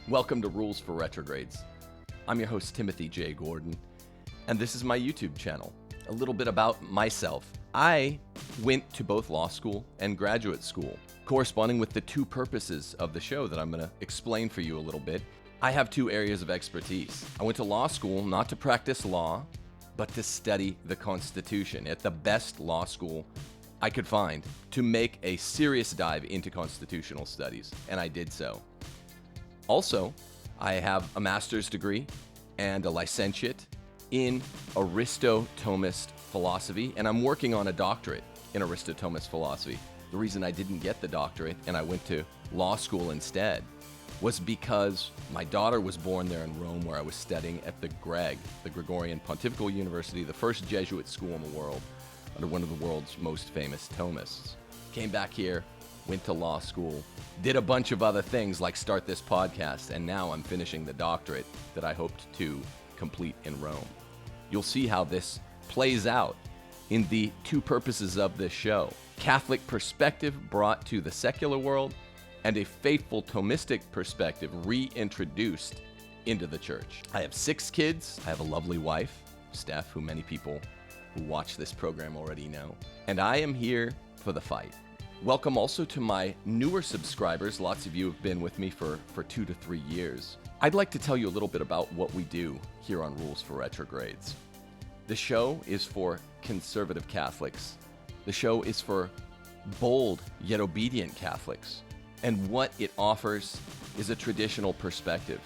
Welcome to Rules for Retrogrades. I'm your host, Timothy J. Gordon, and this is my YouTube channel. A little bit about myself. I went to both law school and graduate school, corresponding with the two purposes of the show that I'm going to explain for you a little bit. I have two areas of expertise. I went to law school not to practice law, but to study the Constitution at the best law school I could find to make a serious dive into constitutional studies, and I did so. Also, I have a master's degree and a licentiate in Aristotomist philosophy, and I'm working on a doctorate in Aristotomist philosophy. The reason I didn't get the doctorate and I went to law school instead was because my daughter was born there in Rome, where I was studying at the Gregorian Pontifical University, the first Jesuit school in the world, under one of the world's most famous Thomists. Came back here, went to law school, did a bunch of other things like start this podcast, and now I'm finishing the doctorate that I hoped to complete in Rome. You'll see how this plays out in the two purposes of this show: Catholic perspective brought to the secular world, and a faithful Thomistic perspective reintroduced into the church. I have 6 kids. I have a lovely wife, Steph, who many people who watch this program already know, and I am here for the fight. Welcome also to my newer subscribers. Lots of you have been with me for 2 to 3 years. I'd like to tell you a little bit about what we do here on Rules for Retrogrades. The show is for conservative Catholics. The show is for bold yet obedient Catholics. And what it offers is a traditional perspective,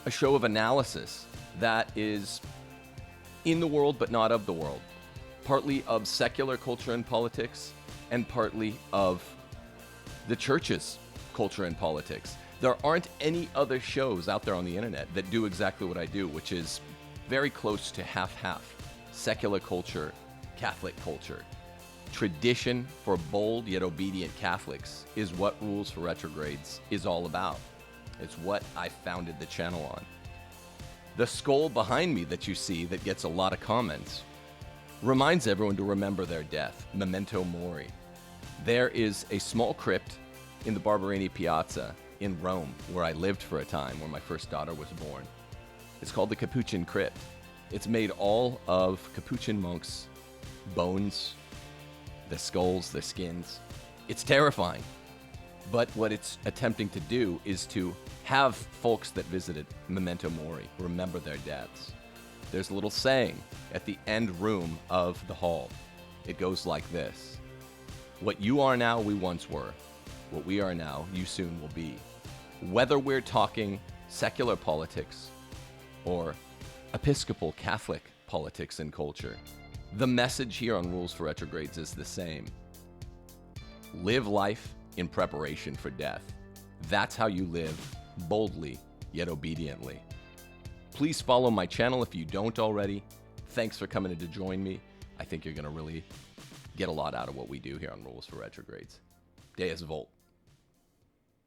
a show of analysis that is in the world but not of the world, partly of secular culture and politics, and partly of the church's culture and politics. There aren't any other shows out there on the internet that do exactly what I do, which is very close to half-half. Secular culture, Catholic culture. Tradition for bold yet obedient Catholics is what Rules for Retrogrades is all about. It's what I founded the channel on. The skull behind me that you see that gets a lot of comments reminds everyone to remember their death, memento mori. There is a small crypt in the Barberini Piazza in Rome, where I lived for a time, where my first daughter was born. It's called the Capuchin Crypt. It's made all of Capuchin monks' bones, the skulls, the skins. It's terrifying. But what it's attempting to do is to have folks that visited memento mori remember their deaths. There's a little saying at the end room of the hall. It goes like this: what you are now, we once were. What we are now, you soon will be. Whether we're talking secular politics or Episcopal Catholic politics and culture, the message here on Rules for Retrogrades is the same. Live life in preparation for death. That's how you live boldly yet obediently. Please follow my channel if you don't already. Thanks for coming in to join me. I think you're going to really get a lot out of what we do here on Rules for Retrogrades. Deus Volt.